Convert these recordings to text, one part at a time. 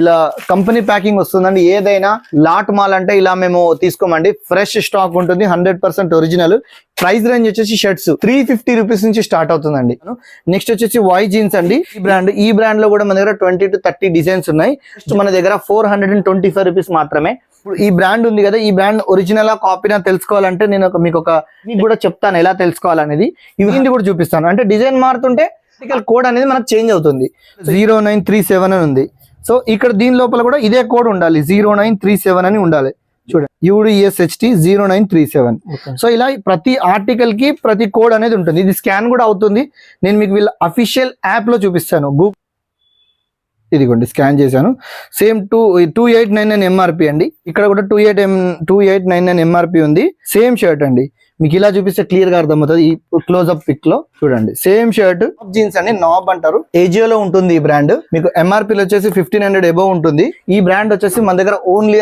ఇలా company packing వస్తుందండి. ఏదైనా లాట్ మాల్ అంటే ఇలా మేము తీసుకోమండి. ఫ్రెష్ స్టాక్ ఉంటుంది, 100% ఒరిజినల్. ప్రైస్ రేంజ్ వచ్చేసి షర్ట్స్ 350 రూపీస్ నుంచి స్టార్ట్ అవుతుందండి. నెక్స్ట్ వచ్చేసి వై జీన్స్ అండి. ఈ బ్రాండ్ లో కూడా మన దగ్గర 20 to 30 డిజైన్స్ ఉన్నాయి. మన దగ్గర 425 రూపీస్ మాత్రమే. ఇప్పుడు ఈ బ్రాండ్ ఉంది కదా, ఈ బ్రాండ్ ఒరిజినల్ కాపీనా తెలుసుకోవాలంటే నేను మీకు కూడా చెప్తాను ఎలా తెలుసుకోవాలనేది. ఇవి కూడా చూపిస్తాను. అంటే డిజైన్ మారుతుంటే కోడ్ అనేది మనకు చేంజ్ అవుతుంది. 0937 అని ఉంది. సో ఇక్కడ దీని లోపల కూడా ఇదే కోడ్ ఉండాలి, 0937 అని ఉండాలి. చూడండి, UDSHT 0937. సో ఇలా ప్రతి ఆర్టికల్ కి ప్రతి కోడ్ అనేది ఉంటుంది. ఇది స్కాన్ కూడా అవుతుంది. నేను మీకు వీళ్ళ అఫీషియల్ యాప్ లో చూపిస్తాను. గూగుల్ ఇదిగోండి, స్కాన్ చేశాను. సేమ్ 2899 ఎంఆర్పి అండి. ఇక్కడ కూడా 2899 ఎంఆర్పి ఉంది. సేమ్ షర్ట్ అండి. మీకు ఇలా చూపిస్తే క్లియర్ గా అర్థమవుతుంది. ఈ క్లోజ్అప్ పిక్ లో చూడండి, సేమ్ షర్ట్. జీన్స్ అండి, నాబ్ అంటారు. ఏజియోలో ఉంటుంది ఈ బ్రాండ్. మీకు ఎంఆర్పి వచ్చేసి 1500 అబౌవ్ ఉంటుంది. ఈ బ్రాండ్ వచ్చేసి మన దగ్గర ఓన్లీ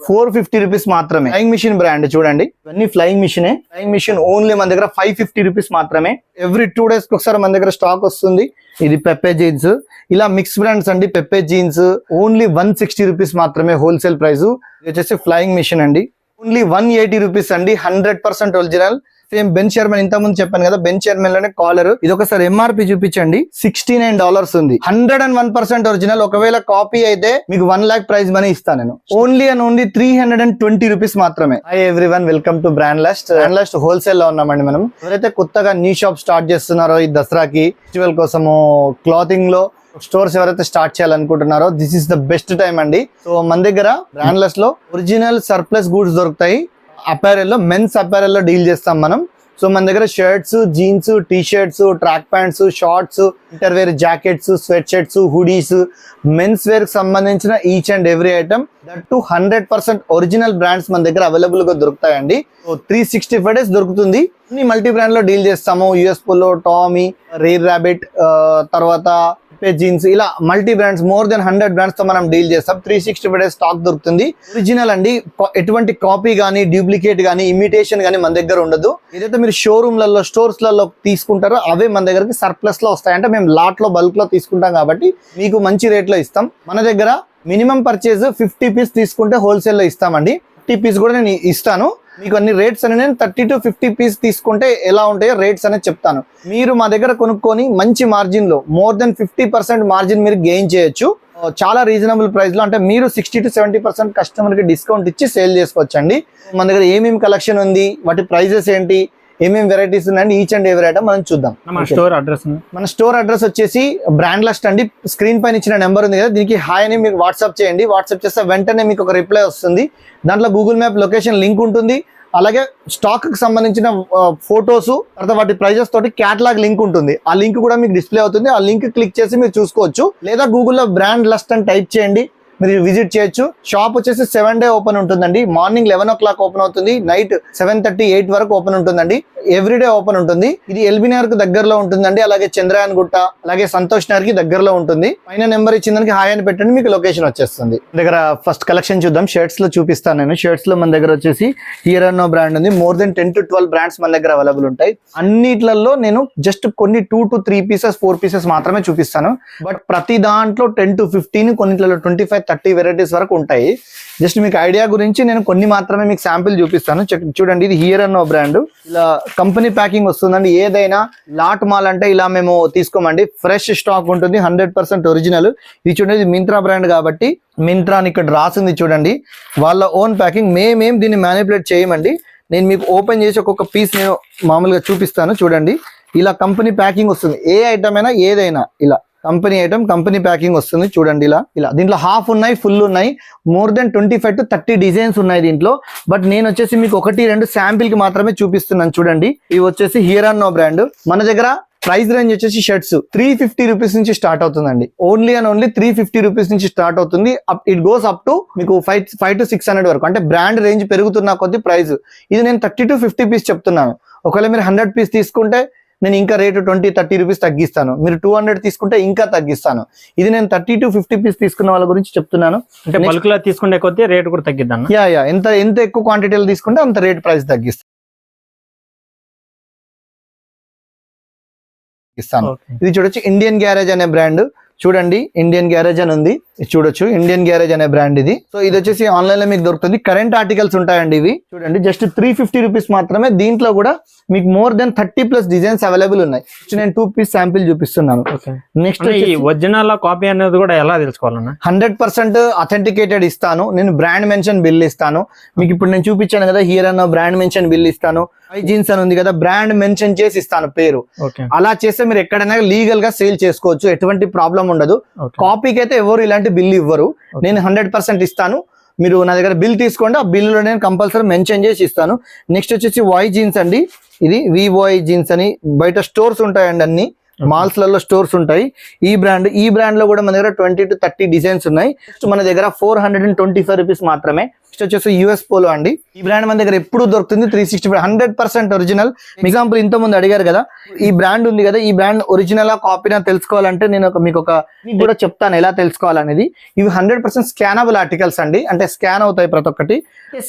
450 రూపీస్ మాత్రమే. ఫ్లయింగ్ మిషన్ బ్రాండ్ చూడండి, ఇవన్నీ flying mission. Flying mission only మన దగ్గర 550 రూపీస్ మాత్రమే. ఎవ్రీ 2 days ఒకసారి మన దగ్గర స్టాక్ వస్తుంది. ఇది పెప్పే జీన్స్. ఇలా మిక్స్ బ్రాండ్స్ అండి. పెప్పే జీన్స్ ఓన్లీ 160 రూపీస్ మాత్రమే హోల్సేల్ ప్రైస్. ఇది వచ్చేసి ఫ్లయింగ్ మిషన్ అండి, ఓన్లీ 180 రూపీస్ అండి, 100% ఒరిజినల్. సేమ్ బెన్ షెర్మన్ ఇంత ముందు చెప్పాను కదా, బెన్ షెర్మన్ లోనే కాలర్. ఇది ఒకసారి ఎంఆర్పి చూపించండి, $69 ఉంది. 101% ఒరిజినల్. ఒకవేళ కాపీ అయితే మీకు 1 lakh ప్రైజ్ మనీ ఇస్తాను నేను. ఓన్లీ 320 రూపీస్ మాత్రమే. Hi everyone, welcome to brand lust. Brand lust wholesale లో ఉన్నామండి మనం. ఎవరైతే కొత్తగా న్యూ షాప్ స్టార్ట్ చేస్తున్నారో ఈ దసరాకి ఫెస్టివల్ కోసము క్లాతింగ్ లో స్టోర్స్ ఎవరైతే స్టార్ట్ చేయాలనుకుంటున్నారో this is the best time అండి. సో మన దగ్గర బ్రాండ్లెస్ లో ఒరిజినల్ సర్ప్లస్ గూడ్స్ దొరుకుతాయి. అపారెల్ లో, మెన్స్ అపారెల్ లో డీల్ చేస్తాం మనం. సో మన దగ్గర shirts, jeans, T shirts, track pants, shorts, innerwear jackets, sweat shirts, hoodies, men's wear కి సంబంధించిన each and every item that to 100% original brands మన దగ్గర అవైలబుల్ గా దొరుకుతాయండి. 365 days దొరుకుతుంది. మల్టీ బ్రాండ్ లో డీల్ చేస్తాము. US polo, Tommy, rare rabbit, తర్వాత జీన్స్, ఇలా multi brands, more than 100 brands తో మనం డీల్ చేస్తాం. 365 days స్టాక్ దొరుకుతుంది. ఒరిజినల్ అండి, ఎటువంటి కాపీ గానీ, డూప్లికేట్ గానీ, ఇమిటేషన్ గానీ మన దగ్గర ఉండదు. ఏదైతే మీరు షోరూమ్లలో, స్టోర్స్ లలో తీసుకుంటారో అవే మన దగ్గరకి సర్ప్లస్ లో వస్తాయి. అంటే మేము లాట్ లో, బల్క్ లో తీసుకుంటాం కాబట్టి మీకు మంచి రేట్ లో ఇస్తాం. మన దగ్గర మినిమం పర్చేజ్ 50 పీస్ తీసుకుంటే హోల్సేల్ లో ఇస్తామండి. 50 పీస్ కూడా నేను ఇస్తాను. మీకు అన్ని రేట్స్ అని నేను 30 to 50 పీస్ తీసుకుంటే ఎలా ఉంటాయో రేట్స్ అనేది చెప్తాను. మీరు మా దగ్గర కొనుక్కొని మంచి మార్జిన్ లో, మోర్ దెన్ 50% మార్జిన్ మీరు గెయిన్ చేయొచ్చు. చాలా రీజనబుల్ ప్రైస్ లో. అంటే మీరు 60 to 70% కస్టమర్ కి డిస్కౌంట్ ఇచ్చి సేల్ చేసుకోవచ్చండి. మన దగ్గర ఏమేమి కలెక్షన్ ఉంది, వాటి ప్రైజెస్ ఏంటి, ఏమేమి వెరైటీస్ ఉన్నాయండి, ఈచ్ అండ్ ఎవరీ ఐటమ్ మనం చూద్దాం. మన స్టోర్ అడ్రస్ వచ్చేసి బ్రాండ్ లస్ట్ అండి. స్క్రీన్ పైన ఇచ్చిన నెంబర్ ఉంది కదా, దీనికి హాయ్ అని మీకు వాట్సాప్ చేయండి. వాట్సాప్ చేస్తే వెంటనే మీకు ఒక రిప్లై వస్తుంది. దాంట్లో గూగుల్ మ్యాప్ లొకేషన్ లింక్ ఉంటుంది. అలాగే స్టాక్ కి సంబంధించిన ఫొటోస్, తర్వాత వాటి ప్రైజెస్ తోటి క్యాటలాగ్ లింక్ ఉంటుంది. ఆ లింక్ కూడా మీకు డిస్ప్లే అవుతుంది. ఆ లింక్ క్లిక్ చేసి మీరు చూసుకోవచ్చు. లేదా గూగుల్లో బ్రాండ్ లస్ట్ అని టైప్ చేయండి, మీరు విజిట్ చేయొచ్చు. షాప్ వచ్చేసి 7 days ఓపెన్ ఉంటుందండి. మార్నింగ్ 11 o'clock ఓపెన్ అవుతుంది, నైట్ 7:30, 8 వరకు ఓపెన్ ఉంటుందండి. ఎవ్రీడే ఓపెన్ ఉంటుంది. ఇది ఎల్బీ నగర్ కు దగ్గరలో ఉంటుందండి. అలాగే చంద్రయాన్ గుట్ట, అలాగే సంతోష్ నగర్ కి దగ్గరలో ఉంటుంది. పైన నెంబర్ ఇచ్చిన దానికి హాయ్ అని పెట్టండి, మీకు లొకేషన్ వచ్చేస్తుంది. దగ్గర ఫస్ట్ కలెక్షన్ చూద్దాం. షర్ట్స్ లో చూపిస్తాను నేను. షర్ట్స్ లో మన దగ్గర వచ్చేసి హియర్ అన్నో బ్రాండ్ ఉంది. మోర్ దెన్ 10 to 12 బ్రాండ్స్ మన దగ్గర అవైలబుల్ ఉంటాయి. అన్నిట్లలో నేను జస్ట్ కొన్ని 2 to 3 పీసెస్, 4 పీసెస్ మాత్రమే చూపిస్తాను. బట్ ప్రతి దాంట్లో 10 to 15, కొన్నిట్లలో 25-30 వెరైటీస్ వరకు ఉంటాయి. జస్ట్ మీకు ఐడియా గురించి నేను కొన్ని మాత్రమే మీకు శాంపిల్ చూపిస్తాను. చూడండి, ఇది హియర్ అన్నో బ్రాండ్. ఇలా కంపెనీ ప్యాకింగ్ వస్తుందండి. ఏదైనా లాట్ మాల్ అంటే ఇలా మేము తీసుకోమండి. ఫ్రెష్ స్టాక్ ఉంటుంది, 100% ఒరిజినల్. ఇది చూడండి, ఇది మింత్రా బ్రాండ్ కాబట్టి మింత్రా అని ఇక్కడ రాసింది చూడండి. వాళ్ళ ఓన్ ప్యాకింగ్. మేమేం దీన్ని మ్యానిపులేట్ చేయమండి. నేను మీకు ఓపెన్ చేసి ఒక్కొక్క పీస్ నేను మామూలుగా చూపిస్తాను. చూడండి, ఇలా కంపెనీ ప్యాకింగ్ వస్తుంది. ఏ ఐటమ్ అయినా, ఏదైనా ఇలా కంపెనీ ఐటమ్, కంపెనీ ప్యాకింగ్ వస్తుంది. చూడండి, ఇలా దీంట్లో హాఫ్ ఉన్నాయి, ఫుల్ ఉన్నాయి. మోర్ దెన్ 25 to 30 డిజైన్స్ ఉన్నాయి దీంట్లో. బట్ నేను వచ్చేసి మీకు 1-2 శాంపిల్ కి మాత్రమే చూపిస్తున్నాను. చూడండి, ఇవి వచ్చేసి హియర్ అన్నో బ్రాండ్. మన దగ్గర ప్రైస్ రేంజ్ వచ్చేసి షర్ట్స్ 350 రూపీస్ నుంచి స్టార్ట్ అవుతుందండి. ఓన్లీ 350 రూపీస్ నుంచి స్టార్ట్ అవుతుంది. ఇట్ గోస్ అప్ టు మీకు 5 to 600 వరకు. అంటే బ్రాండ్ రేంజ్ పెరుగుతున్న కొద్ది ప్రైస్. ఇది నేను 30 to 50 పీస్ చెప్తున్నాను. ఒకవేళ మీరు 100 పీస్ తీసుకుంటే నేను ఇంకా రేటు 20-30 రూపీస్ తగ్గిస్తాను. మీరు 200 తీసుకుంటే ఇంకా తగ్గిస్తాను. ఇది నేను 30 to 50 పీస్ తీసుకున్న వాళ్ళ గురించి చెప్తున్నాను. అంటే బల్క్ లో తీసుకుంటే కొద్ది రేట్ కూడా తగ్గిద్దాను. ఎంత ఎక్కువ క్వాంటిటీలో తీసుకుంటే అంత రేట్ ప్రైస్ తగ్గిస్తాను. ఇది చూడొచ్చు, ఇండియన్ గ్యారేజ్ అనే బ్రాండ్. చూడండి ఇండియన్ గ్యారేజ్ అని ఉంది, ఇది చూడొచ్చు ఇండియన్ గ్యారేజ్ అనే బ్రాండ్ ఇది. సో ఇది వచ్చేసి ఆన్లైన్ లో మీకు దొరుకుతుంది. కరెంట్ ఆర్టికల్స్ ఉంటాయండి ఇవి. చూడండి జస్ట్ 350 రూపీస్ మాత్రమే. దీంట్లో కూడా మీకు మోర్ దెన్ 30+ డిజైన్స్ అవైలబుల్ ఉన్నాయి. నేను 2 పీస్ శాంపిల్ చూపిస్తున్నాను. నెక్స్ట్ ఒరిజినల్ కాపీ అనేది కూడా ఎలా తెలుసుకోవాలన్నా? 100% అథెంటికేటెడ్ ఇస్తాను. నేను బ్రాండ్ మెన్షన్ బిల్ ఇస్తాను మీకు. ఇప్పుడు నేను చూపించాను కదా హియర్ అన్న బ్రాండ్ మెన్షన్ బిల్ ఇస్తాను. జీన్స్ అని ఉంది కదా, బ్రాండ్ మెన్షన్ చేసి ఇస్తాను పేరు. అలా చేస్తే మీరు ఎక్కడైనా లీగల్ గా సేల్ చేసుకోవచ్చు, ఎటువంటి ప్రాబ్లం ఉండదు. కాపీకి అయితే ఎవరు ఇలాంటి బిల్ ఇవ్వరు. నేను 100% ఇస్తాను. మీరు నా దగ్గర బిల్ తీసుకోండి, ఆ బిల్ లో నేను కంపల్సరీ మెన్షన్ చేసి ఇస్తాను. నెక్స్ట్ వచ్చేసి వాయ్ జీన్స్ అండి. ఇది వివాయ్ జీన్స్ అని బయట స్టోర్స్ ఉంటాయండి, అన్ని మాల్స్ లలో స్టోర్స్ ఉంటాయి. ఈ బ్రాండ్ లో కూడా మన దగ్గర 20 to 30 డిజైన్స్ ఉన్నాయి. మన దగ్గర 425 రూపీస్ మాత్రమే. నెక్స్ట్ వచ్చేసి యుఎస్ పోలో అండి. ఈ బ్రాండ్ మన దగ్గర ఎప్పుడు దొరుకుతుంది 365, 100% ఒరిజినల్. ఎగ్జాంపుల్ ఇంత ముందు అడిగారు కదా, ఈ బ్రాండ్ ఉంది కదా, ఈ బ్రాండ్ ఒరిజినల్ కాపీనా తెలుసుకోవాలంటే నేను మీకు కూడా చెప్తాను ఎలా తెలుసుకోవాలనేది. ఇవి 100% స్కానబుల్ ఆర్టికల్స్ అండి, అంటే స్కాన్ అవుతాయి ప్రతి ఒక్కటి.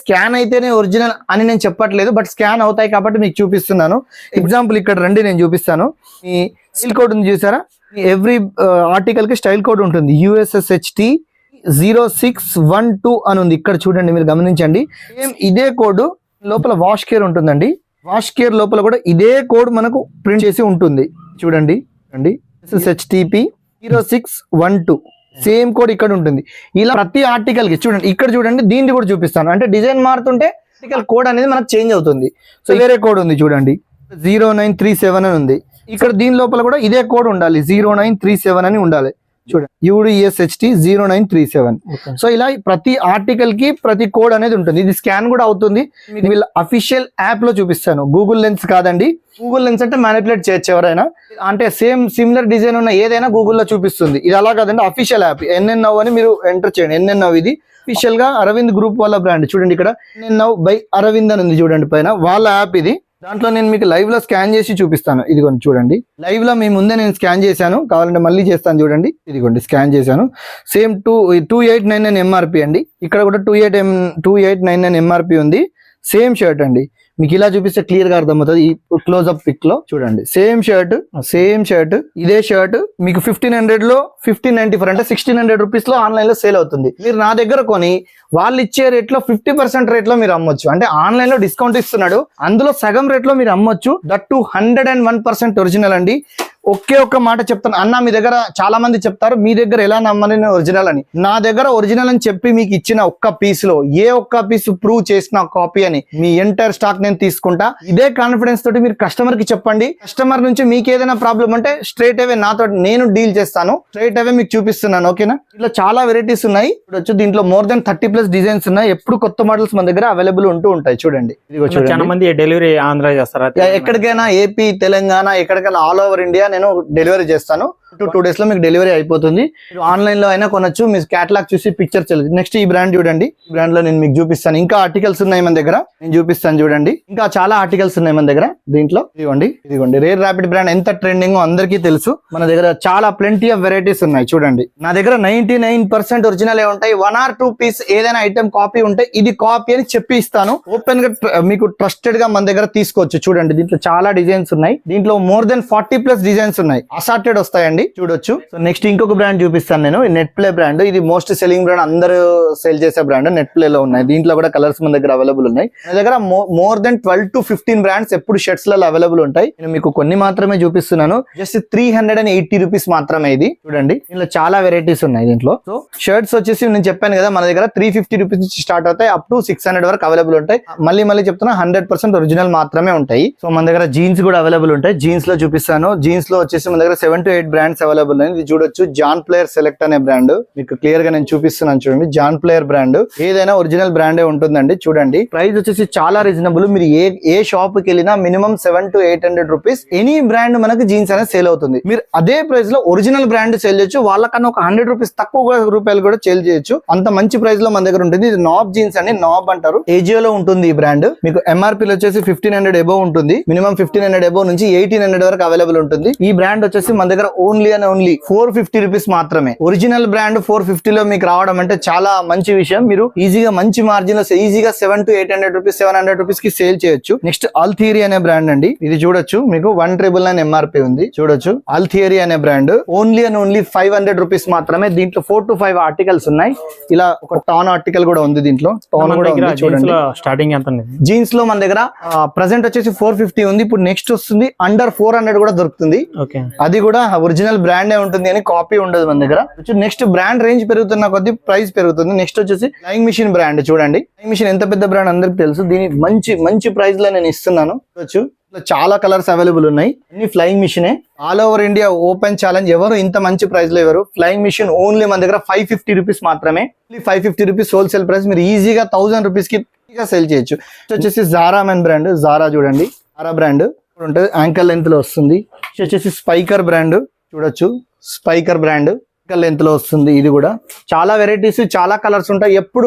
స్కాన్ అయితేనే ఒరిజినల్ అని నేను చెప్పట్లేదు, బట్ స్కాన్ అవుతాయి కాబట్టి మీకు చూపిస్తున్నాను. ఎగ్జాంపుల్ ఇక్కడ రండి నేను చూపిస్తాను. ఈ స్టైల్ కోడ్ ఉంది చూసారా, ఎవ్రీ ఆర్టికల్ కి స్టైల్ కోడ్ ఉంటుంది. USSHT 0612 అని ఉంది ఇక్కడ చూడండి, మీరు గమనించండి. ఇదే కోడ్ లోపల వాష్ కేర్ ఉంటుందండి. వాష్ కేర్ లోపల కూడా ఇదే కోడ్ మనకు ప్రింట్ చేసి ఉంటుంది. చూడండి అండి, SSHTP 0612 సేమ్ కోడ్ ఇక్కడ ఉంటుంది. ఇలా ప్రతి ఆర్టికల్ కి చూడండి, ఇక్కడ చూడండి, దీన్ని కూడా చూపిస్తాను. అంటే డిజైన్ మారుతుంటే ఆర్టికల్ కోడ్ అనేది మనకు చేంజ్ అవుతుంది. సో వేరే కోడ్ ఉంది చూడండి, 0937 అని ఉంది. ఇక్కడ దీని లోపల కూడా ఇదే కోడ్ ఉండాలి, 0937 అని ఉండాలి. చూడండి UDSHT 0937. సో ఇలా ప్రతి ఆర్టికల్ కి ప్రతి కోడ్ అనేది ఉంటుంది. ఇది స్కాన్ కూడా అవుతుంది. మీకు వీళ్ళ అఫీషియల్ యాప్ లో చూపిస్తాను. గూగుల్ లెన్స్ కాదండి. గూగుల్ లెన్స్ అంటే మ్యానిపులేట్ చేయొచ్చు ఎవరైనా, అంటే సిమిలర్ డిజైన్ ఉన్న ఏదైనా గూగుల్లో చూపిస్తుంది. ఇది అలా కాదండి, అఫీషియల్ యాప్. NNNOW అని మీరు ఎంటర్ చేయండి. NNNOW ఇది అఫీషియల్ గా అరవింద్ గ్రూప్ వాళ్ళ బ్రాండ్. చూడండి ఇక్కడ NNNOW బై అరవింద్ అని ఉంది చూడండి పైన, వాళ్ళ యాప్ ఇది. దాంట్లో నేను మీకు లైవ్ లో స్కాన్ చేసి చూపిస్తాను. ఇదిగోండి చూడండి, లైవ్ లో మీ ముందే నేను స్కాన్ చేశాను, కావాలంటే మళ్ళీ చేస్తాను చూడండి. ఇదిగోండి స్కాన్ చేశాను. సేమ్ 2899 MRP అండి. ఇక్కడ కూడా 2899 MRP ఉంది. సేమ్ షర్ట్ అండి. మీకు ఇలా చూపిస్తే క్లియర్ గా అర్థమవుతుంది. ఈ క్లోజ్అప్ పిక్ లో చూడండి, సేమ్ షర్ట్ ఇదే షర్ట్ మీకు 1500 లో 1594 అంటే 1600 రూపీస్ లో ఆన్లైన్ లో సేల్ అవుతుంది. మీరు నా దగ్గర కొని వాళ్ళు ఇచ్చే రేట్ లో 50% రేట్ లో మీరు అమ్మొచ్చు. అంటే ఆన్లైన్ లో డిస్కౌంట్ ఇస్తున్నాడు, అందులో సగం రేట్ లో మీరు అమ్మొచ్చు. దట్ 101% ఒరిజినల్ అండి. ఒకే ఒక్క మాట చెప్తాను అన్న, మీ దగ్గర చాలా మంది చెప్తారు మీ దగ్గర ఎలా నమ్మని ఒరిజినల్ అని. నా దగ్గర ఒరిజినల్ అని చెప్పి మీకు ఇచ్చిన ఒక్క పీస్ లో ఏ ఒక్క పీస్ ప్రూవ్ చేసిన కాపీ అని మీ ఎంటైర్ స్టాక్ నేను తీసుకుంటా. ఇదే కాన్ఫిడెన్స్ తోటి మీరు కస్టమర్ కి చెప్పండి. కస్టమర్ నుంచి మీకు ఏదైనా ప్రాబ్లం ఉంటే స్ట్రైట్ అవే నాతో నేను డీల్ చేస్తాను. స్ట్రైట్ అవే మీకు చూపిస్తున్నాను, ఓకేనా. ఇట్లా చాలా వెరైటీస్ ఉన్నాయి. ఇప్పుడు దీంట్లో మోర్ దెన్ 30+ డిజైన్స్ ఉన్నాయి. ఎప్పుడు కొత్త మోడల్స్ మన దగ్గర అవైలబుల్ ఉంటూ ఉంటాయి. చూడండి, చాలా మంది డెలివరీ ఆంధ్ర చేస్తారా? ఎక్కడికైనా ఏపీ, తెలంగాణ, ఎక్కడికైనా ఆల్ ఓవర్ ఇండియా నేను డెలివరీ చేస్తాను. 2 days లో మీకు డెలివరీ అయిపోతుంది. మీరు ఆన్లైన్ లో అయినా కొనొచ్చు. మీ క్యాటలాగ్ చూసి పిక్చర్ చెల్లి. నెక్స్ట్ ఈ బ్రాండ్ చూడండి, ఈ బ్రాండ్ లో నేను మీకు చూపిస్తాను. ఇంకా ఆర్టికల్స్ ఉన్నాయి మన దగ్గర, నేను చూపిస్తాను చూడండి. ఇంకా చాలా ఆర్టికల్స్ ఉన్నాయి మన దగ్గర. దీంట్లో ఇదిగోండి రేర్ ర్యాపిడ్ బ్రాండ్ ఎంత ట్రెండింగ్ అందరికీ తెలుసు. మన దగ్గర చాలా ప్లెంటీ ఆఫ్ వెరైటీస్ ఉన్నాయి. చూడండి, నా దగ్గర 99% ఒరిజినల్ ఉంటాయి. 1 or 2 పీస్ ఏదైనా ఐటమ్ కాపీ ఉంటే ఇది కాపీ అని చెప్పి ఇస్తాను. ఓపెన్ గా మీకు ట్రస్టెడ్ గా మన దగ్గర తీసుకోవచ్చు. చూడండి, దీంట్లో చాలా డిజైన్స్ ఉన్నాయి. దీంట్లో మోర్ దెన్ 40+ డిజైన్స్ ఉన్నాయి. అసార్టెడ్ వస్తాయండి, చూడొచ్చు. సో నెక్స్ట్ ఇంకొక బ్రాండ్ చూపిస్తాను నేను, నెట్ ప్లే బ్రాండ్. ఇది మోస్ట్ సెల్లింగ్ బ్రాండ్, అందరూ సేల్ చేసే బ్రాండ్. నెట్ ప్లే లో ఉన్నాయి. దీంట్లో కూడా కలర్స్ మన దగ్గర అవైలబుల్ ఉన్నాయి. మన దగ్గర మోర్ దెన్ 12 to 15 బ్రాండ్స్ ఎప్పుడు షర్ట్స్ లలో అవైలబుల్ ఉంటాయి. నేను మీకు కొన్ని మాత్రమే చూపిస్తున్నాను. జస్ట్ 380 రూపీస్ మాత్రమే. ఇది చూడండి, దీంట్లో చాలా వెరైటీస్ ఉన్నాయి. దీంట్లో సో షర్ట్స్ వచ్చేసి నేను చెప్పాను కదా, మన దగ్గర 350 రూపీస్ నుంచి స్టార్ట్ అవుతాయి, అప్ టు 600 వరకు అవైలబుల్ ఉంటాయి. మళ్ళీ చెప్తున్నా 100% ఒరిజినల్ మాత్రమే ఉంటాయి. సో మన దగ్గర జీన్స్ కూడా అవైలబుల్ ఉంటాయి. జీన్స్ లో చూపిస్తాను. జీన్స్ లో వచ్చేసి మన దగ్గర 7 to 8 బ్రాండ్స్ అవైలబుల్ ఉంది. ఇది చూడొచ్చు, జాన్ ప్లేయర్ సెలెక్ట్ అనే బ్రాండ్. మీకు క్లియర్ గా నేను చూపిస్తున్నాను చూడండి. జాన్ ప్లేయర్ బ్రాండ్ ఏదైనా ఒరిజినల్ బ్రాండే ఉంటుందండి. చూడండి, ప్రైస్ వచ్చేసి చాలా రీజనబుల్. మీరు ఏ షాప్ కి వెళ్ళినా minimum 700 to 800 rupees any brand మనకి జీన్స్ అనేది సేల్ అవుతుంది. మీరు అదే ప్రైస్ లో ఒరిజినల్ బ్రాండ్ సేల్ చేయొచ్చు. వాళ్ళకన్నా ఒక 100 రూపీస్ తక్కువ రూపాయలు కూడా సేల్ చేయొచ్చు. అంత మంచి ప్రైస్ లో మన దగ్గర ఉంటుంది. ఇది నాబ్ జీన్స్ అని, నాబ్ అంటారు. ఏజియోలో ఉంటుంది ఈ బ్రాండ్. మీకు MRP వచ్చేసి 1500 అబోవ్ ఉంటుంది. మినిమం 1500 అబోవ్ నుంచి 1800 వరకు అవైలబుల్ ఉంటుంది. ఈ బ్రాండ్ వచ్చేసి మన దగ్గర ఓన్లీ అండ్ ఓన్లీ 450 రూపీస్ మాత్రమే. ఒరిజినల్ బ్రాండ్ 450 లో మీకు రావడం అంటే చాలా మంచి విషయం. మీరు ఈజీగా మంచి మార్జిన్ లో ఈజీగా 700 to 800 రూపీస్ 700 రూపీస్ కి సేల్ చేయొచ్చు. నెక్స్ట్ అల్థియరీ అనే బ్రాండ్ అండి. ఇది చూడొచ్చు, మీకు 1999 MRP ఉంది. చూడొచ్చు, అల్థియరీ అనే brand only and only 500 rupees మాత్రమే. దీంట్లో 4 to 5 ఆర్టికల్స్ ఉన్నాయి. ఇలా ఒక టాన్ ఆర్టికల్ కూడా ఉంది. దీంట్లో టాన్ కూడా ఉంది. చూడండి స్టార్టింగ్ ఎంత ఉంది జీన్స్ లో మన దగ్గర ప్రెసెంట్ వచ్చేసి 450 ఉంది. ఇప్పుడు నెక్స్ట్ వస్తుంది అండర్ 400 కూడా దొరుకుతుంది. అది కూడా ఒరిజినల్ బ్రాండే ఉంటుంది అని కాపీ ఉండదు మన దగ్గర. నెక్స్ట్ బ్రాండ్ రేంజ్ పెరుగుతున్న కొద్ది ప్రైస్ పెరుగుతుంది. నెక్స్ట్ వచ్చేసి ఫ్లయింగ్ మిషన్ బ్రాండ్. చూడండి ఫ్లయింగ్ మిషన్ ఎంత పెద్ద బ్రాండ్ అందరికి తెలుసు. దీని మంచి ప్రైస్ లో నేను ఇస్తున్నాను. చూడొచ్చు, చాలా కలర్స్ అవైలబుల్ ఉన్నాయి. అన్ని ఫ్లయింగ్ మిషనే. All over India open challenge ఎవరు ఇంత మంచి ప్రైస్ లో ఎవరు. ఫ్లయింగ్ మిషన్ ఓన్లీ మన దగ్గర 550 రూపీస్ మాత్రమే. 550 రూపీస్ హోల్సేల్ ప్రైస్. మీరు ఈజీగా 1000 రూపీస్ కి సేల్ చేయొచ్చు. వచ్చేసి జారా మెన్ బ్రాండ్. జారా చూడండి, జారా బ్రాండ్ ఉంటుంది, యాంకల్ లెంత్ లో వస్తుంది. వచ్చేసి స్పైకర్ బ్రాండ్. చూడొచ్చు, స్పైకర్ బ్రాండ్ యాంకల్ లెంత్ లో వస్తుంది. ఇది కూడా చాలా వెరైటీస్, చాలా కలర్స్ ఉంటాయి.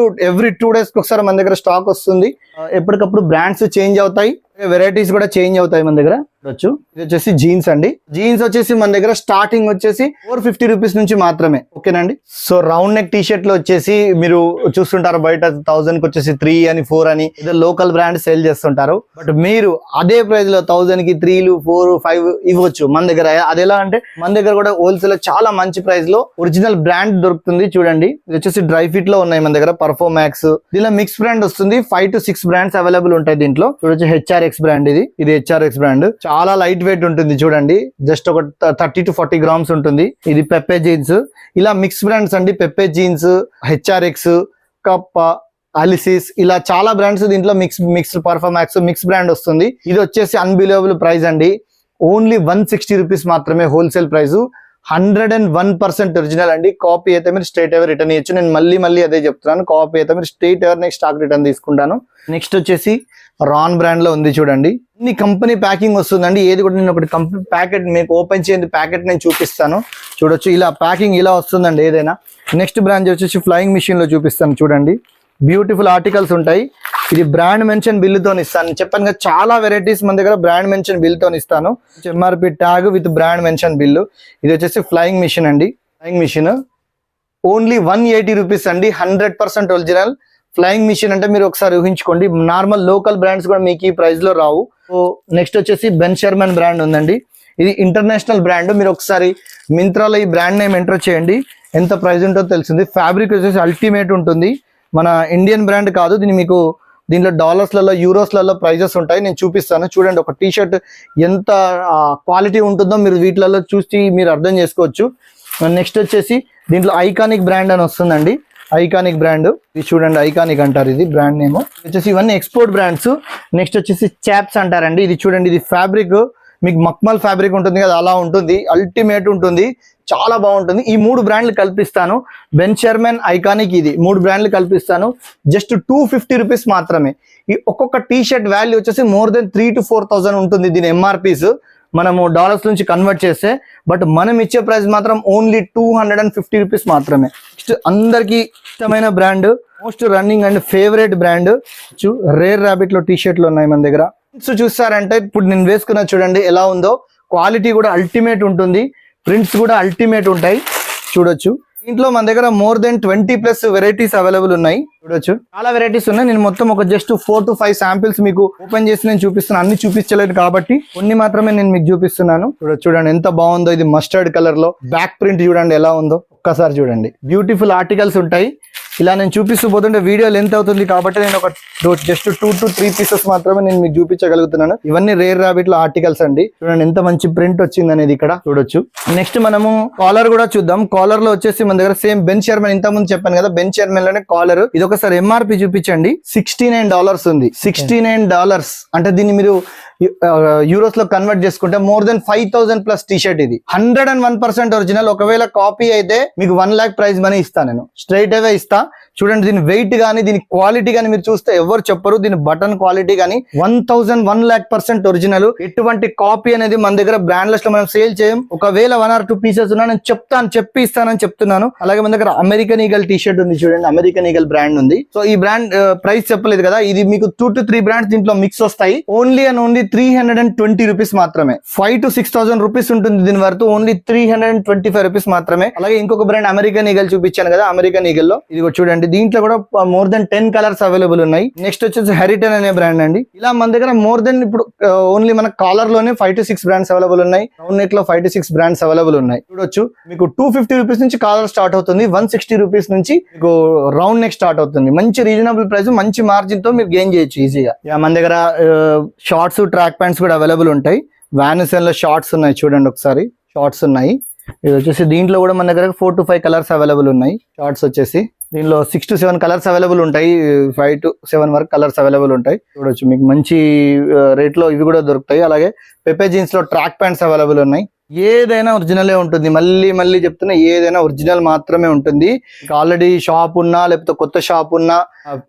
ఎవ్రీ 2 days కి ఒకసారి మన దగ్గర స్టాక్ వస్తుంది. ఎప్పటికప్పుడు బ్రాండ్స్ చేంజ్ అవుతాయి, వెరైటీస్ కూడా చేంజ్ అవుతాయి మన దగ్గర. చూడొచ్చు, ఇది వచ్చేసి జీన్స్ అండి. జీన్స్ వచ్చేసి మన దగ్గర స్టార్టింగ్ వచ్చేసి 450 రూపీస్ నుంచి మాత్రమే. ఓకేనండి. So round neck T shirt లో వచ్చేసి మీరు చూస్తుంటారు బయట 1000 కి వచ్చేసి 3 అని 4 అని ఏదో లోకల్ బ్రాండ్ సేల్ చేస్తుంటారు. బట్ మీరు అదే ప్రైస్ లో 1000 కి 3, 4, 5 ఇవ్వచ్చు మన దగ్గర. అది ఎలా అంటే మన దగ్గర కూడా హోల్సేల్ చాలా మంచి ప్రైస్ లో ఒరిజినల్ బ్రాండ్ దొరుకుతుంది. చూడండి, ఇది వచ్చేసి డ్రై ఫిట్ లో ఉన్నాయి మన దగ్గర. పర్ఫోమాక్స్, దీనిలో మిక్స్ బ్రాండ్ వస్తుంది. 5 to 6 బ్రాండ్స్ అవైలబుల్ ఉంటాయి దీంట్లో. చూడొచ్చు, HRX బ్రాండ్. ఇది HRX బ్రాండ్. చాలా లైట్ వెయిట్ ఉంటుంది. చూడండి, జస్ట్ ఒక 30 to 40 గ్రామ్స్ ఉంటుంది. ఇది పెప్పే జీన్స్. ఇలా మిక్స్ బ్రాండ్స్ అండి. పెప్పే జీన్స్, HRX, కప్, అలిసిస్, ఇలా చాలా బ్రాండ్స్ దీంట్లో మిక్స్ పర్ఫామాక్స్ మిక్స్ బ్రాండ్ వస్తుంది. ఇది వచ్చేసి అన్బిలీవబుల్ ప్రైస్ అండి. ఓన్లీ 160 రూపీస్ మాత్రమే హోల్సేల్ ప్రైస్. 101% ఒరిజినల్ అండి. కాపీ అయితే మీరు స్ట్రైట్ ఎవర్ రిటర్న్ ఇవ్వచ్చు. నేను మళ్ళీ అదే చెప్తున్నాను. కాపీ అయితే మీరు straight ever next stock return తీసుకుంటాను. నెక్స్ట్ వచ్చేసి రాన్ బ్రాండ్ లో ఉంది. చూడండి, ఇన్ని కంపెనీ ప్యాకింగ్ వస్తుందండి. ఏది కూడా నేను ఒకటి కంపెనీ ప్యాకెట్ మీకు ఓపెన్ చేయండి, ప్యాకెట్ నేను చూపిస్తాను. చూడొచ్చు, ఇలా ప్యాకింగ్ ఇలా వస్తుందండి ఏదైనా. నెక్స్ట్ బ్రాండ్ వచ్చేసి ఫ్లయింగ్ మిషన్ లో చూపిస్తాను. చూడండి, బ్యూటిఫుల్ ఆర్టికల్స్ ఉంటాయి. ఇది బ్రాండ్ మెన్షన్ బిల్లుతో ఇస్తాను. చెప్పాను కదా, చాలా వెరైటీస్ మన దగ్గర బ్రాండ్ మెన్షన్ బిల్లుతో ఇస్తాను. MRP tag with brand mention bill. ఇది వచ్చేసి ఫ్లయింగ్ మిషన్ అండి. ఫ్లయింగ్ మిషన్ ఓన్లీ 180 రూపీస్ అండి. 100% ఒరిజినల్ ఫ్లయింగ్ మిషన్ అంటే మీరు ఒకసారి ఊహించుకోండి. నార్మల్ లోకల్ బ్రాండ్స్ కూడా మీకు ఈ ప్రైస్ లో రావు. సో నెక్స్ట్ వచ్చేసి బెన్ షెర్మన్ బ్రాండ్ ఉందండి. ఇది ఇంటర్నేషనల్ బ్రాండ్. మీరు ఒకసారి మింత్రాలో ఈ బ్రాండ్ నేమ్ ఎంటర్ చేయండి, ఎంత ప్రైస్ ఉంటుందో తెలిసింది. ఫ్యాబ్రిక్ వచ్చేసి అల్టిమేట్ ఉంటుంది. మన ఇండియన్ బ్రాండ్ కాదు. దీంట్లో డాలర్స్లలో, యూరోస్లలో ప్రైజెస్ ఉంటాయి. నేను చూపిస్తాను. చూడండి, ఒక టీ షర్ట్ ఎంత క్వాలిటీ ఉంటుందో మీరు వీటిలలో చూసి మీరు అర్థం చేసుకోవచ్చు. నెక్స్ట్ వచ్చేసి దీంట్లో ఐకానిక్ బ్రాండ్ అని వస్తుందండి. Iconic brand. ఇది చూడండి, ఐకానిక్ అంటారు ఇది బ్రాండ్ నేమ్. వచ్చేసి ఇవన్నీ ఎక్స్పోర్ట్ బ్రాండ్స్. నెక్స్ట్ వచ్చేసి చాప్స్ అంటారండి. ఇది చూడండి, ఇది ఫ్యాబ్రిక్ మీకు మక్మల్ ఫ్యాబ్రిక్ ఉంటుంది కదా, అలా ఉంటుంది. అల్టిమేట్ ఉంటుంది, చాలా బాగుంటుంది. ఈ 3 బ్రాండ్లు కల్పిస్తాను. బెన్ షెర్మన్, ఐకానిక్, ఇది 3 బ్రాండ్లు కల్పిస్తాను. జస్ట్ 250 రూపీస్ మాత్రమే. ఈ ఒక్కొక్క టీ షర్ట్ వాల్యూ వచ్చేసి మోర్ దెన్ 3 to 4,000 ఉంటుంది. దీని MRPs మనము డాలర్స్ నుంచి కన్వర్ట్ చేస్తే. బట్ మనం ఇచ్చే ప్రైస్ మాత్రం ఓన్లీ 250 రూపీస్ మాత్రమే. నెక్స్ట్ అందరికి ఇష్టమైన brand, most running and favourite brand rare rabbit లో టీ షర్ట్లు ఉన్నాయి మన దగ్గర. చూస్తారంటే ఇప్పుడు నేను వేసుకున్నా చూడండి ఎలా ఉందో. క్వాలిటీ కూడా అల్టిమేట్ ఉంటుంది, ప్రింట్స్ కూడా అల్టిమేట్ ఉంటాయి. చూడొచ్చు, దీంట్లో మన దగ్గర మోర్ దెన్ 20+ వెరైటీస్ అవైలబుల్ ఉన్నాయి. చూడొచ్చు, చాలా వెరైటీస్ ఉన్నాయి. నేను మొత్తం ఒక జస్ట్ 4 to 5 శాంపిల్స్ మీకు ఓపెన్ చేసి నేను చూపిస్తున్నాను. అన్ని చూపించలేదు కాబట్టి కొన్ని మాత్రమే నేను మీకు చూపిస్తున్నాను. చూడండి ఎంత బాగుందో. ఇది మస్టర్డ్ కలర్ లో బ్యాక్ ప్రింట్ చూడండి ఎలా ఉందో. ఒక్కసారి చూడండి, బ్యూటిఫుల్ ఆర్టికల్స్ ఉంటాయి. ఇలా నేను చూపిస్తూ పోతుంటే వీడియో లెంత్ అవుతుంది కాబట్టి నేను ఒక జస్ట్ 2 to 3 పీసెస్ మాత్రమే నేను మీకు చూపించగలుగుతున్నాను. ఇవన్నీ రేర్ ర్యాబిట్ లో ఆర్టికల్స్ అండి. చూడండి ఎంత మంచి ప్రింట్ వచ్చింది అనేది ఇక్కడ చూడొచ్చు. నెక్స్ట్ మనము కాలర్ కూడా చూద్దాం. కాలర్ లో వచ్చేసి మన దగ్గర సేమ్ బెన్ షెర్మన్, ఇంత ముందు చెప్పాను కదా, బెన్ షెర్మన్ లోనే కాలర్. ఇది ఒకసారి MRP చూపించండి. $69 ఉంది. $69 అంటే దీన్ని మీరు యూరోస్ లో కన్వర్ట్ చేసుకుంటే మోర్ దెన్ 5,000+ టీ షర్ట్. ఇది 101% ఒరిజినల్. ఒకవేళ కాపీ అయితే మీకు 1 lakh ప్రైజ్ మనీ ఇస్తా, నేను స్ట్రైట్ అవే ఇస్తా. చూడండి దీని వెయిట్ గానీ దీని క్వాలిటీ గానీ మీరు చూస్తే ఎవరు చెప్పరు. దీని బటన్ క్వాలిటీ గానీ 1,100,000% ఒరిజినల్. ఎటువంటి కాపీ అనేది మన దగ్గర బ్రాండ్ లెస్ లో మనం సేల్ చేయం. ఒకవేళ 1 or 2 పీసెస్ ఉన్నా నేను చెప్పి ఇస్తానని చెప్తున్నాను. అలాగే మన దగ్గర అమెరికన్ ఈగల్ టీ షర్ట్ ఉంది చూడండి, అమెరికన్ ఈగల్ బ్రాండ్ ఉంది. సో ఈ బ్రాండ్ ప్రైస్ చెప్పలేదు కదా, ఇది మీకు 2 to 3 బ్రాండ్స్ దీంట్లో మిక్స్ వస్తాయి. ఓన్లీ అండ్ ఓన్లీ 320 రూపీస్ మాత్రమే. 5,000 to 6,000 రూపీస్ ఉంటుంది దీని వరకు. ఓన్లీ 325 రూపీస్ మాత్రమే. అలాగే ఇంకొక బ్రాండ్ అమెరికన్ ఈగల్ చూపించాను కదా, అమెరికన్ ఈగల్ లో ఇది కూడా చూడండి, దీంట్లో కూడా more than 10 కలర్స్ అవైలబుల్ ఉన్నాయి. నెక్స్ట్ వచ్చేసి హెరిటన్ అనే బ్రాండ్ అండి. ఇలా మన దగ్గర మోర్ దెన్ ఇప్పుడు ఓన్లీ మన కాలర్ లోనే 5 to 6 బ్రాండ్స్ అవైలబుల్ ఉన్నాయి. రౌండ్ నెక్ లో 5 to 6 బ్రాండ్స్ అవైలబుల్ ఉన్నాయి. చూడొచ్చు మీకు 250 రూపీస్ నుంచి కాలర్ స్టార్ట్ అవుతుంది. 160 రూపీస్ నుంచి మీకు రౌండ్ నెక్ స్టార్ట్ అవుతుంది. మంచి రీజనబుల్ ప్రైస్, మంచి మార్జిన్ తో మీరు గెయిన్ చేయొచ్చు ఈజీగా. మన దగ్గర షార్ట్స్, ట్రాక్ ప్యాంట్స్ కూడా అవైలబుల్ ఉంటాయి. వానిసన్ లో షార్ట్స్ ఉన్నాయి చూడండి, ఒకసారి షార్ట్స్ ఉన్నాయి. ఇది వచ్చేసి దీంట్లో కూడా మన దగ్గర 4 to 5 కలర్స్ అవైలబుల్ ఉన్నాయి. షార్ట్స్ వచ్చేసి దీనిలో 6 to 7 కలర్స్ అవైలబుల్ ఉంటాయి. 5 to 7 వరకు కలర్స్ అవైలబుల్ ఉంటాయి. చూడొచ్చు మీకు మంచి రేట్ లో ఇవి కూడా దొరుకుతాయి. అలాగే పెప్పే జీన్స్ లో ట్రాక్ ప్యాంట్స్ అవైలబుల్ ఉన్నాయి. ఏదైనా ఒరిజినలే ఉంటుంది. మళ్ళీ చెప్తున్నా, ఏదైనా ఒరిజినల్ మాత్రమే ఉంటుంది. ఆల్రెడీ షాప్ ఉన్నా లేకపోతే కొత్త షాప్ ఉన్నా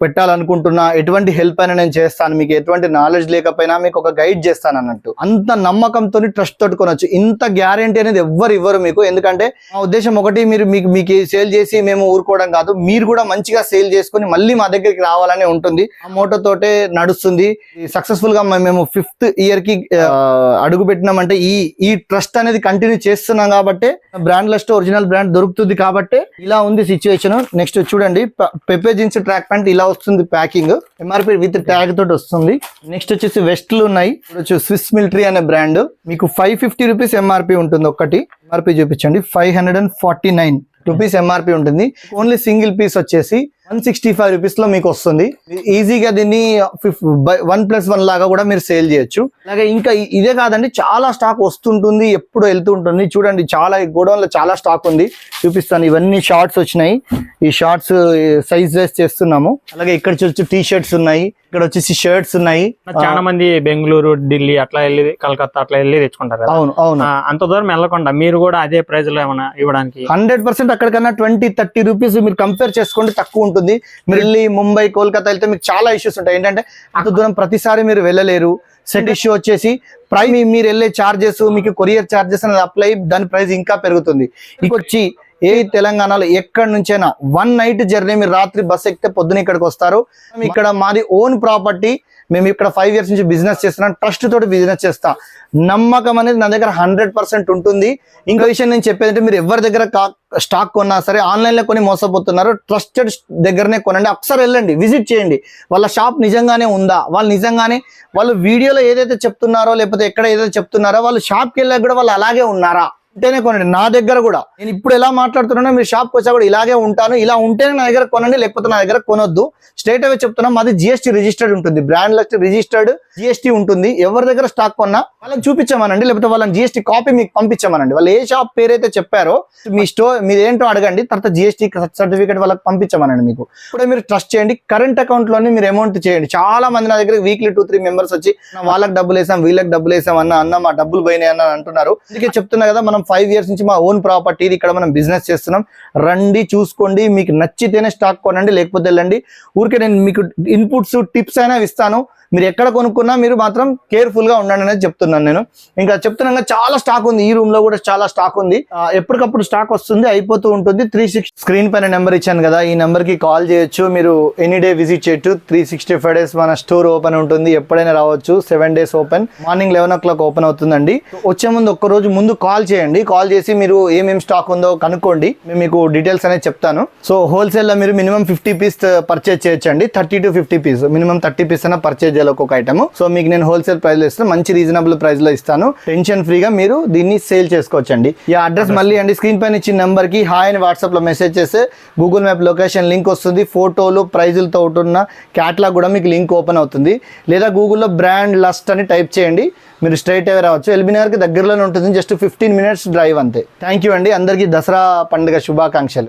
పెట్టాలనుకుంటున్నా ఎటువంటి హెల్ప్ అయినా నేను చేస్తాను. మీకు ఎటువంటి నాలెడ్జ్ లేకపోయినా మీకు ఒక గైడ్ చేస్తాను అన్నట్టు. అంత నమ్మకంతో ట్రస్ట్ తోడుకోవచ్చు. ఇంత గ్యారెంటీ అనేది ఎవ్వరు ఇవ్వరు మీకు. ఎందుకంటే మా ఉద్దేశం ఒకటి, మీకు సేల్ చేసి మేము ఊరుకోవడం కాదు, మీరు కూడా మంచిగా సేల్ చేసుకుని మళ్ళీ మా దగ్గరికి రావాలనే ఉంటుంది. ఆ మోటో తోటే నడుస్తుంది. సక్సెస్ఫుల్ గా మేము 5th ఇయర్ కి అడుగు పెట్టినామంటే ఈ ట్రస్ట్ అనేది కంటిన్యూ చేస్తున్నాం కాబట్టి, బ్రాండ్ లెస్ట్ ఒరిజినల్ బ్రాండ్ దొరుకుతుంది కాబట్టి ఇలా ఉంది సిచ్యువేషన్. నెక్స్ట్ చూడండి, పెప్పే జీన్స్ ట్రాక్ ప్యాంట్ ఇలా వస్తుంది ప్యాకింగ్, ఎంఆర్పి విత్ ట్యాగ్ తోటి వస్తుంది. నెక్స్ట్ వచ్చేసి వెస్ట్లు ఉన్నాయి. స్విస్ మిలిటరీ అనే బ్రాండ్, మీకు 550 రూపీస్ ఎంఆర్పి ఉంటుంది. ఒకటి ఎంఆర్పి చూపించండి, 549 రూపీస్ ఎంఆర్పి ఉంటుంది. ఓన్లీ సింగిల్ పీస్ వచ్చేసి 165 రూపీస్ లో మీకు వస్తుంది. ఈజీగా దీన్ని 1+1 లాగా కూడా మీరు సేల్ చేయొచ్చు. అలాగే ఇంకా ఇదే కాదండి, చాలా స్టాక్ వస్తుంటుంది, ఎప్పుడు వెళ్తూ ఉంటుంది. చూడండి, చాలా గోడౌన్ లో చాలా స్టాక్ ఉంది, చూపిస్తాను. ఇవన్నీ షార్ట్స్ వచ్చినాయి. ఈ షార్ట్స్ సైజ్ రైస్ చేస్తున్నాము. అలాగే ఇక్కడ వచ్చి టీ షర్ట్స్ ఉన్నాయి, ఇక్కడ వచ్చేసి షర్ట్స్ ఉన్నాయి. చాలా మంది బెంగళూరు, ఢిల్లీ అట్లా వెళ్ళి, కలకత్తా అట్లా వెళ్ళి తెచ్చుకుంటారు. అవును. అంత దూరం వెళ్ళకుండా మీరు కూడా అదే ప్రైస్ లో ఏమైనా ఇవ్వడానికి 100% అక్కడికన్నా 20-30 రూపీస్ మీరు కంపేర్ చేసుకోండి తక్కువ ఉంటుంది. మీరు వెళ్ళి ముంబై, కోల్కతా వెళ్తే మీకు చాలా ఇష్యూస్ ఉంటాయి. ఏంటంటే అంత దూరం ప్రతిసారి మీరు వెళ్ళలేరు. సెట్ ఇష్యూ వచ్చేసి ప్రైస్, మీరు వెళ్ళే చార్జెస్, మీకు కొరియర్ చార్జెస్ అనేది అప్లై, దాని ప్రైస్ ఇంకా పెరుగుతుంది. ఇంకొచ్చి తెలంగాణలో ఎక్కడి నుంచైనా 1 night జర్నీ, మీరు రాత్రి బస్ ఎక్కితే పొద్దున ఇక్కడికి వస్తారు. ఇక్కడ మాది ఓన్ ప్రాపర్టీ. మేము ఇక్కడ 5 years నుంచి బిజినెస్ చేస్తున్నాం. ట్రస్ట్ తోటి బిజినెస్ చేస్తా. నమ్మకం అనేది నా దగ్గర 100% ఉంటుంది. ఇంకో విషయం నేను చెప్పేదంటే, మీరు ఎవరి దగ్గర స్టాక్ కొన్నా సరే, ఆన్లైన్ లో కొని మోసపోతున్నారు. ట్రస్టెడ్ దగ్గరనే కొనండి. ఒకసారి వెళ్ళండి, విజిట్ చేయండి. వాళ్ళ షాప్ నిజంగానే ఉందా, వాళ్ళు వీడియోలో ఏదైతే చెప్తున్నారో లేకపోతే ఎక్కడ ఏదైతే చెప్తున్నారో, వాళ్ళు షాప్కి వెళ్ళాక కూడా వాళ్ళు అలాగే ఉన్నారా ఉంటేనే కొనండి. నా దగ్గర కూడా నేను ఇప్పుడు ఎలా మాట్లాడుతున్నానో, మీరు షాప్కి వచ్చా కూడా ఇలాగే ఉంటాను. ఇలా ఉంటేనే నా దగ్గర కొనండి, లేకపోతే నా దగ్గర కొనొద్దు. స్ట్రైట్ అవే చెప్తున్నా, మాది GST రిజిస్టర్డ్ ఉంటుంది, బ్రాండ్ లిస్ట్ రిజిస్టర్డ్ GST ఉంటుంది. ఎవరి దగ్గర స్టాక్ కొన్నా వాళ్ళని చూపించమనండి, లేకపోతే వాళ్ళని GST కాపీ మీకు పంపించమనండి. వాళ్ళు ఏ షాప్ పేరైతే చెప్పారో మీ స్టోర్ మీరు ఏంటో అడగండి, తర్వాత GST సర్టిఫికేట్ వాళ్ళకి పంపించమనండి. మీకు ఇప్పుడు మీరు ట్రస్ట్ చేయండి. కరెంట్ అకౌంట్ లోనే మీరు అమౌంట్ చేయండి. చాలా మంది నా దగ్గర వీక్లీ 2-3 మెంబర్స్ వచ్చి వాళ్ళకి డబ్బులు వేసాం, వీళ్ళకి డబ్బులు వేసాం అన్న మా డబ్బులు పోయినాయి అన్న అంటున్నారు. అందుకే చెప్తున్నా కదా, మనం 5 years నుంచి మా ఓన్ ప్రాపర్టీ, ఇక్కడ మనం బిజినెస్ చేస్తున్నాం. రండి, చూసుకోండి, మీకు నచ్చితేనే స్టాక్ కొనండి, లేకపోతే వెళ్ళండి. ఊరికే నేను మీకు ఇన్పుట్స్, టిప్స్ అయినా ఇస్తాను. మీరు ఎక్కడ కొనుక్కున్నా మీరు మాత్రం కేర్ఫుల్ గా ఉండండి అనేది చెప్తున్నాను నేను. ఇంకా చెప్తున్నాగా చాలా స్టాక్ ఉంది. ఈ రూమ్ లో కూడా చాలా స్టాక్ ఉంది. ఎప్పటికప్పుడు స్టాక్ వస్తుంది, అయిపోతూ ఉంటుంది. 360 స్క్రీన్ పైన నెంబర్ ఇచ్చాను కదా, ఈ నెంబర్ కి కాల్ చేయొచ్చు. మీరు ఎనీ డే విజిట్ చేయొచ్చు. 365 days మన స్టోర్ ఓపెన్ ఉంటుంది. ఎప్పుడైనా రావచ్చు. 7 days open. Morning 11 o'clock open అవుతుందండి. వచ్చే ముందు ఒక్క రోజు ముందు కాల్ చేయండి. కాల్ చేసి మీరు ఏమేమి స్టాక్ ఉందో కనుక్కోండి. మేము మీకు డీటెయిల్స్ అనేది చెప్తాను. సో హోల్సేల్ లో మీరు మినిమం 50 పీస్ పర్చేజ్ చేయొచ్చండి. 30 to 50 పీస్, మినిమం 30 పీస్ అయినా పర్చేజ్ ఒక్కొక్క ఐటమ్. సో మీకు నేను హోల్సేల్ ప్రైస్ లో ఇస్తాను, మంచి రీజనబుల్ ప్రైస్ లో ఇస్తాను. టెన్షన్ ఫ్రీగా మీరు దీన్ని సేల్ చేసుకోవచ్చండి. ఈ అడ్రస్ మళ్ళీ అండి, స్క్రీన్ పైన ఇచ్చిన నెంబర్ కి హాయ్ అని వాట్సాప్ లో మెసేజ్ చేస్తే గూగుల్ మ్యాప్ లొకేషన్ లింక్ వస్తుంది. ఫోటోలు, ప్రైజులతో ఉంటున్న క్యాటలాగ్ కూడా మీకు లింక్ ఓపెన్ అవుతుంది. లేదా గూగుల్లో బ్రాండ్ లస్ట్ అని టైప్ చేయండి, మీరు స్ట్రైట్ అవే రావచ్చు. ఎల్బీ నగర్ కి దగ్గరలోనే ఉంటుంది. జస్ట్ 15 minutes డ్రైవ్ అంతే. థ్యాంక్ యూ అండి. అందరికీ దసరా పండుగ శుభాకాంక్షలు.